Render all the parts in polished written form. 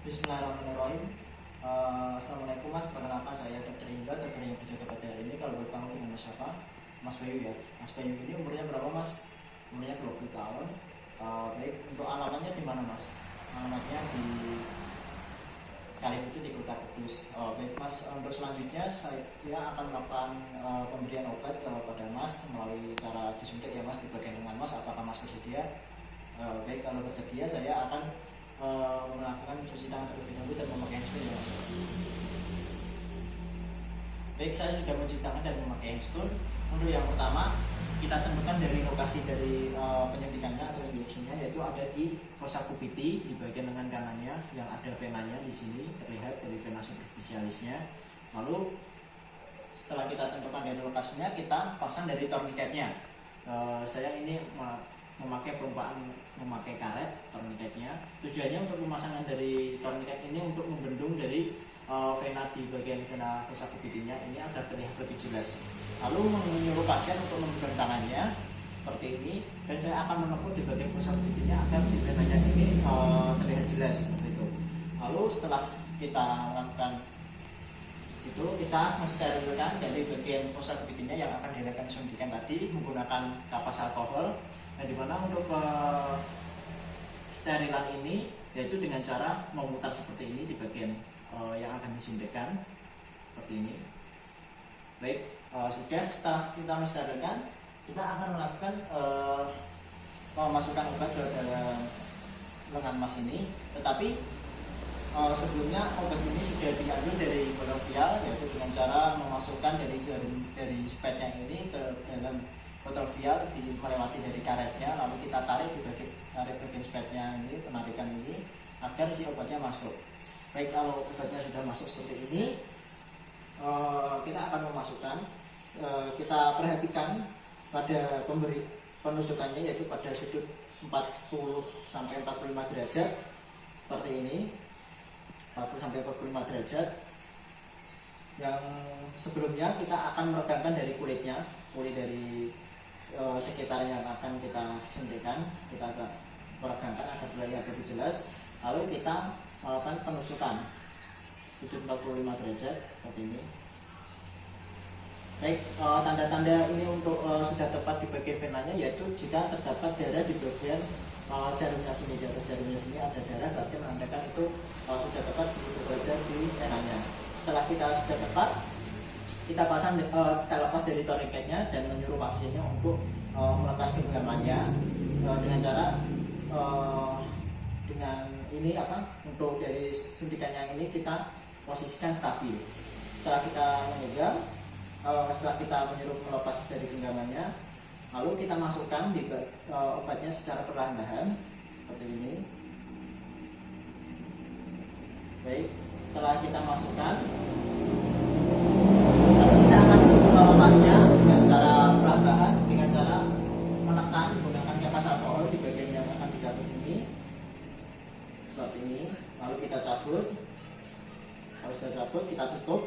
Bismillahirrahmanirrahim. Assalamualaikum Mas, perkenalkan saya Dr. Indra, dokter yang berjaga pada hari ini. Kalau bertemu dengan siapa? Mas Bayu ya. Mas Bayu ini umurnya berapa Mas? Umurnya 20 tahun. Baik, untuk alamatnya di mana Mas? Alamatnya di Kaliputu di Kota Kudus. Baik Mas, untuk selanjutnya saya akan melakukan pemberian obat kepada Mas melalui cara disuntik ya Mas di bagian lengan Mas. Apakah Mas bersedia? Baik, kalau bersedia saya akan melakukan cuci tangan terlebih dahulu dan memakai handstone ya. Baik, saya sudah mencuci tangan dan memakai handstone. Untuk yang pertama, kita tentukan dari lokasi dari penyuntikannya atau injeksinya, yaitu ada di fossa cupiti di bagian lengan kanannya yang ada venanya di sini terlihat dari vena superficialisnya. Lalu setelah kita tentukan dari lokasinya, kita pasang dari tourniquetnya. Saya ini memakai perumpamaan memakai karet tourniquetnya. Tujuannya untuk pemasangan dari tourniquet ini untuk membendung dari vena di bagian vena fossa cupitinya ini agar terlihat lebih jelas. Lalu menyuruh pasien untuk memegang tangannya seperti ini, dan saya akan menepuk di bagian fossa cupitinya agar si venanya ini terlihat jelas seperti itu. Lalu setelah kita lakukan itu, kita mensterilkan dari bagian fossa cupitinya yang akan dilakukan suntikan tadi menggunakan kapas alkohol. Nah, dimana untuk sterilan ini yaitu dengan cara memutar seperti ini di bagian yang akan disuntikkan seperti ini. Baik, sudah. Setelah kita mensterilkan, kita akan melakukan memasukkan obat ke dalam lengan Mas ini. Tetapi sebelumnya obat ini sudah diambil dari botol vial, yaitu dengan cara memasukkan dari spatnya ini ke dalam botol vial, melewati dari karetnya, lalu kita tarik bagian spatnya ini, penarikan ini agar si obatnya masuk. Baik, kalau obatnya sudah masuk seperti ini, kita akan memasukkan. Kita perhatikan pada penusukannya, yaitu pada sudut 40 sampai 45 derajat seperti ini, 40 sampai 45 derajat. Yang sebelumnya kita akan meregangkan dari kulit dari sekitar yang akan kita suntikan, kita meregangkan agar terlihat lebih jelas. Lalu kita melakukan penusukan sudut 45 derajat seperti ini. Baik, tanda-tanda ini untuk sudah tepat di bagian venanya, yaitu jika terdapat darah di bagian jarumnya sini, di atas jarumnya sini ada darah, berarti menandakan itu sudah tepat berada di venanya. Setelah kita sudah tepat, kita pasang, kita lepas dari tourniquetnya dan menyuruh pasiennya untuk melepas genggamannya dengan cara dengan ini untuk dari suntikannya ini kita posisikan stabil. Setelah kita memegang, setelah kita menyuruh melepas dari genggamannya, lalu kita masukkan di obatnya secara perlahan-lahan seperti ini. Baik, setelah kita masukkan, kita akan melepasnya dengan cara perlahan-lahan, dengan cara menekan menggunakan kapas alkohol di bagian yang akan dicabut ini seperti ini. Lalu kita cabut. Kalau sudah cabut, kita tutup.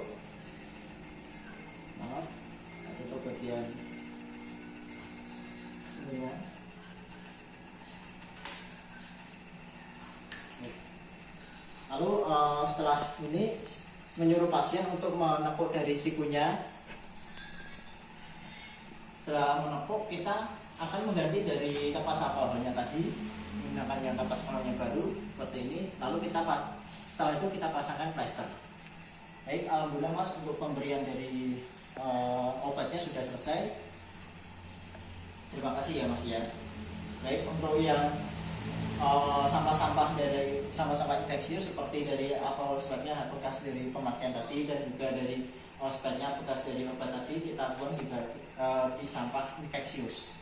Kita tutup bagian ini ya. Lalu setelah ini menyuruh pasien untuk menepuk dari sikunya. Setelah menepuk, kita akan mengganti dari kapas alkoholnya tadi menggunakan yang kapas alkoholnya baru seperti ini. Lalu setelah itu kita pasangkan plester. Baik, alhamdulillah Mas, untuk pemberian dari obatnya sudah selesai. Terima kasih ya Mas ya. Baik, untuk yang sampah-sampah infeksius seperti dari alkohol swabnya bekas dari pemakaian tadi, dan juga dari swabnya bekas dari obat tadi, kita buang di sampah infeksius.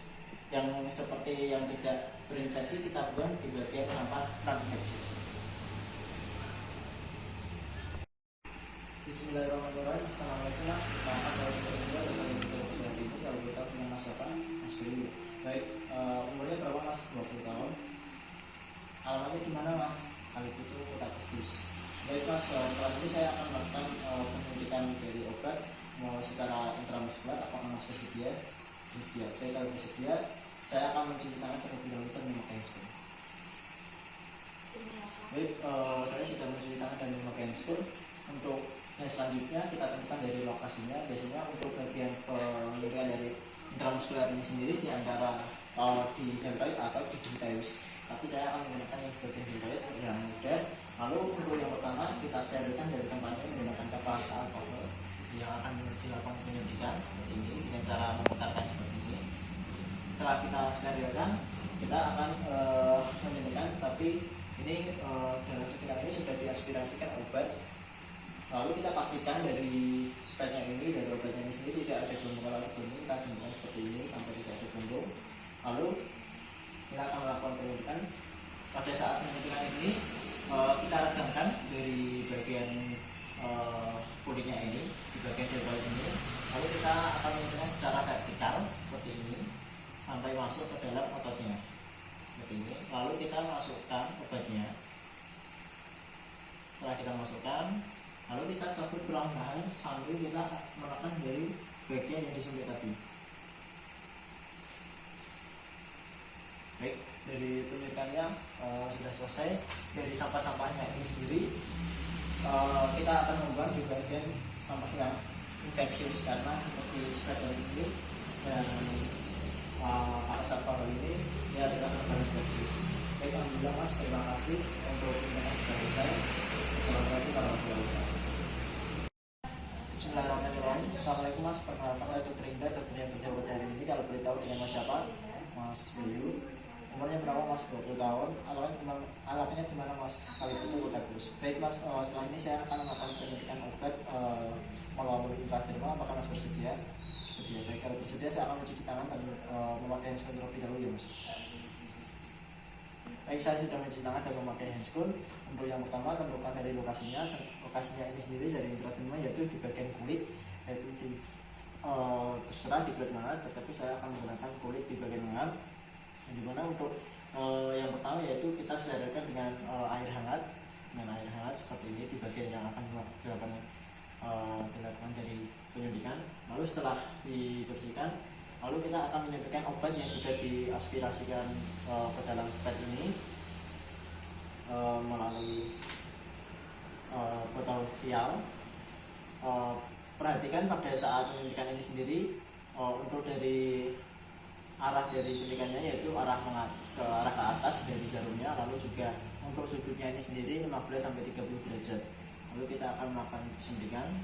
Yang seperti yang tidak berinfeksi kita buang di bagian sampah non infeksius. Bismillahirrahmanirrahim. Assalamualaikum Mas. Nama saya Indra, dokter yang berjaga pada hari ini. Kalau kita punya Mas siapa? Mas Bayu. Baik, umurnya berapa Mas? 20 tahun. Alamatnya di mana Mas? Kaliputu, Kota Kudus. Baik Mas, setelah ini saya akan melakukan penyuntikan dari obat secara intramuskular. Apakah Mas bersedia? Bersedia. Baik, kalau bersedia, saya akan mencuci tangan terlebih dahulu dan memakai handphone. Baik, saya sudah mencuci handscoon. Untuk yang selanjutnya kita tentukan dari lokasinya. Biasanya untuk bagian penyuntikan dari intramuskuler ini sendiri di antara di deltoid atau di gluteus, tapi saya akan menggunakan yang bagian deltoid yang mudah. Lalu untuk yang pertama kita sterilkan dari tempatnya menggunakan kapas alkohol yang akan dilakukan penyuntikan seperti ini dengan cara memutarkan seperti ini. Setelah kita sterilkan, kita akan menyuntikkan, tapi ini dalam suntikan ini sudah diaspirasikan obat. Lalu kita pastikan dari speknya ini, dari obatnya ini sendiri tidak ada gelembung. Kalau gelembung kita jemputkan seperti ini sampai tidak ada gelembung. Lalu kita akan melakukan penyuntikan. Pada saat penyuntikan ini kita redamkan dari bagian kulitnya ini, di bagian deltoid ini. Lalu kita akan menyuntikkan secara vertikal seperti ini sampai masuk ke dalam ototnya seperti ini. Lalu kita masukkan obatnya. Setelah kita masukkan, lalu kita cabut perlahan-lahan sambil kita menekan dari bagian yang disuntik tadi. Baik, dari penyuntikannya sudah selesai. Dari sampah-sampahnya ini sendiri kita akan membuang di bagian sampah yang infeksius, karena seperti spider ini dan parasat ini dia adalah korban infeksius. Baik, alhamdulillah Mas, terima kasih untuk penyuntikan dari saya. Assalamualaikum warahmatullahi wabarakatuh. Bismillahirrahmanirrahim. Assalamualaikum Mas, perkenalkan saya Dr. Indra, dokter yang kerja pada hari ini. Kalau boleh tahu dengan Mas siapa? Mas Bayu. Umurnya berapa Mas? 20 tahun. Alamatnya gimana Mas? Kali itu bagus. Baik Mas, setelah ini saya akan melakukan penyuntikan obat melalui intradermal. Apakah Mas bersedia? Bersedia. Baik, kalau bersedia saya akan mencuci tangan dan memakai handscoon terlebih dahulu ya Mas. Baik, saya sudah mencuci tangan dan memakai handscoon. Untuk yang pertama, tentukan dari lokasinya. Lokasinya ini sendiri dari intradermal yaitu di bagian kulit, yaitu di terserah di kulit mana, tetapi saya akan menggunakan kulit di bagian lengan. Yang dimana untuk yang pertama yaitu kita sterilkan dengan air hangat, seperti ini di bagian yang akan dilakukan dari penyuntikan. Lalu setelah dibersihkan, lalu kita akan menyuntikkan obat yang sudah diaspirasikan ke dalam spet ini melalui botol vial. Perhatikan pada saat penyuntikan ini sendiri untuk dari arah dari suntikannya yaitu arah ke atas dari jarumnya, lalu juga untuk sudutnya ini sendiri 15-30 derajat. Lalu kita akan melakukan suntikan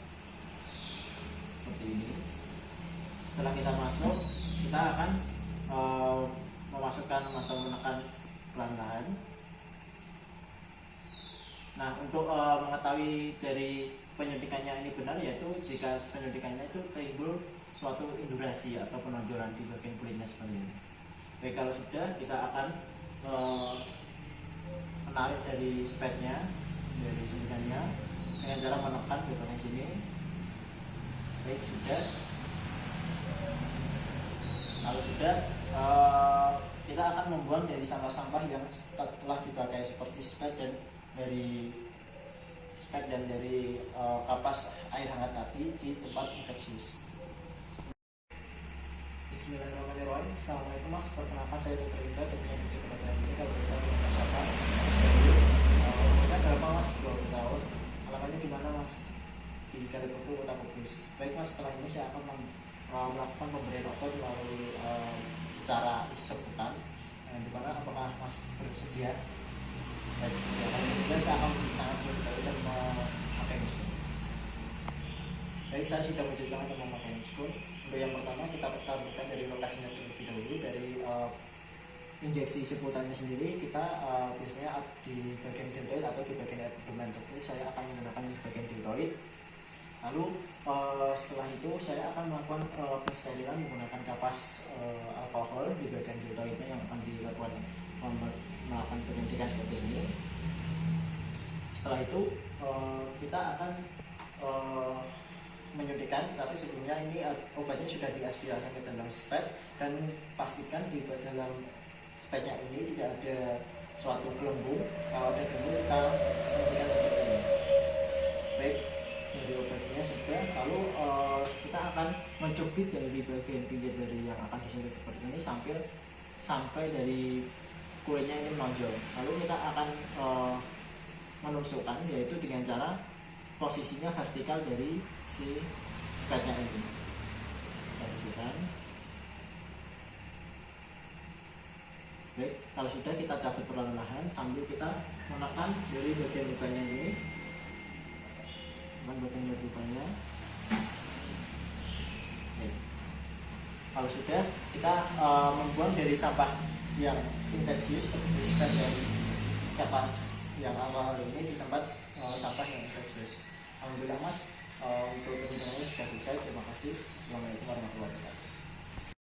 seperti ini. Setelah kita masuk, kita akan memasukkan atau menekan pelan-pelan. Nah, untuk mengetahui dari penyuntikannya ini benar, yaitu jika penyuntikannya itu timbul suatu indurasi atau penonjolan di bagian kulitnya seperti ini. Baik, kalau sudah, kita akan menarik dari spetnya, dari suntikannya dengan cara menekan di bagian sini. Baik, sudah. Kalau sudah, kita akan membuang dari sampah-sampah yang telah dipakai seperti spet dan dari kapas air hangat tadi di tempat infeksius. Bismillahirrahmanirrahim. Assalamualaikum Mas, perkenalkan saya Dr. Indra, dokter yang kerja pada hari ini. Kalau kita Mas siapa? Mas Bayu. Umurnya berapa Mas? 20 tahun. Alamatnya di mana Mas? Di Kaliputu, Kota Kudus. Baik Mas, setelah ini saya akan melakukan pemberian obat melalui secara sebutan. Yang dimana apakah Mas bersedia? Baik, ya, kalau bersedia saya akan mencuci tangan terlebih dahulu dan memakai handscoon. Baik, saya sudah mencuci tangan dan memakai handscoon. Untuk yang pertama, kita pertaruhkan dari lokasinya terlebih dahulu. Dari injeksi sebutannya sendiri, kita biasanya di bagian deltoid atau di bagian abdomen. Tapi saya akan menggunakan di bagian deltoid. Lalu setelah itu saya akan melakukan pensterilan menggunakan kapas alkohol di bagian deltoidnya yang akan dilakukan melakukan penyuntikan seperti ini. Setelah itu kita akan menyuntikkan, tapi sebelumnya ini obatnya sudah diaspirasi ke dalam spet, dan pastikan di dalam spetnya ini tidak ada suatu gelembung. Kalau ada gelembung kita suntikan seperti ini. Baik, dari obatnya sudah, lalu kita akan mencubit dari bagian pinggir dari yang akan disuntik seperti ini sampai dari kulitnya ini menonjol. Lalu kita akan menusukkan, yaitu dengan cara posisinya vertikal dari si spatnya ini. Kita tunjukkan. Baik, kalau sudah kita cabut perlahan-lahan sambil kita menekan dari bagian lubangnya ini, tekan bagian lubangnya. Baik. Kalau sudah, kita membuang dari sampah yang infeksius seperti spat dan kapas yang awal ini di tempat sampah yang infeksius. Alhamdulillah Mas, untuk teman-teman sudah selesai. Terima kasih. Assalamualaikum warahmatullahi wabarakatuh.